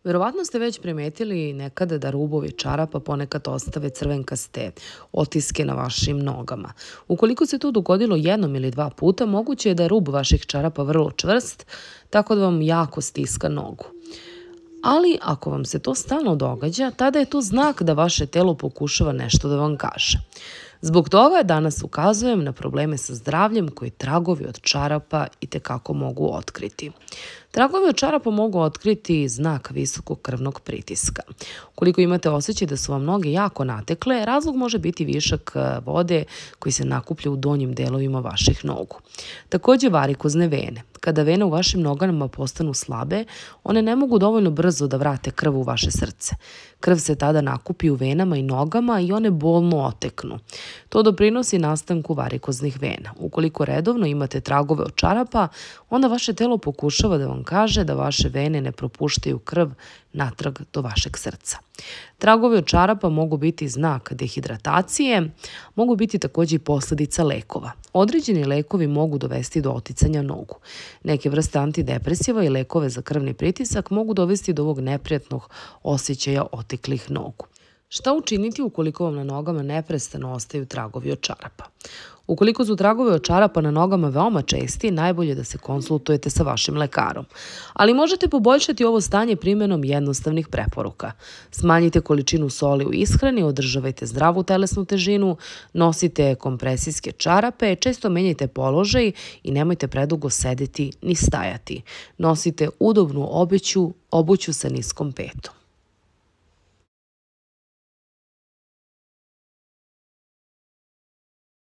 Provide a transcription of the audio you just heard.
Verovatno ste već primetili nekada da rubovi čarapa ponekad ostave crvenkaste otiske na vašim nogama. Ukoliko se to dogodilo jednom ili dva puta, moguće je da je rub vaših čarapa vrlo čvrst, tako da vam jako stiska nogu. Ali ako vam se to stalno događa, tada je to znak da vaše telo pokušava nešto da vam kaže. Zbog toga danas ukazujem na probleme sa zdravljem koji tragovi od čarapa itekako mogu otkriti. Tragovi od čarapa mogu otkriti znak visokog krvnog pritiska. Ukoliko imate osjećaj da su vam noge jako natekle, razlog može biti višak vode koji se nakuplja u donjim delovima vaših nogu. Također varikozne vene. Kada vene u vašim nogama postanu slabe, one ne mogu dovoljno brzo da vrate krv u vaše srce. Krv se tada nakupi u venama i nogama i one bolno oteknu. To doprinosi nastanku varikoznih vena. Ukoliko redovno imate tragove od čarapa, onda vaše telo pokušava da vam kaže da vaše vene ne propuštaju krv natrag do vašeg srca. Tragovi od čarapa mogu biti znak dehidratacije, mogu biti također i posljedica lekova. Određeni lekovi mogu dovesti do oticanja nogu. Neke vrste antidepresiva i lekove za krvni pritisak mogu dovesti do ovog neprijatnog osjećaja oteklih nogu. Šta učiniti ukoliko vam na nogama neprestano ostaju tragovi od čarapa? Ukoliko su tragovi od čarapa na nogama veoma česti, najbolje da se konsultujete sa vašim lekarom. Ali možete poboljšati ovo stanje primjenom jednostavnih preporuka. Smanjite količinu soli u ishrani, održavajte zdravu telesnu težinu, nosite kompresijske čarape, često menjajte položaj i nemojte predugo sedeti ni stajati. Nosite udobnu obuću sa niskom petom.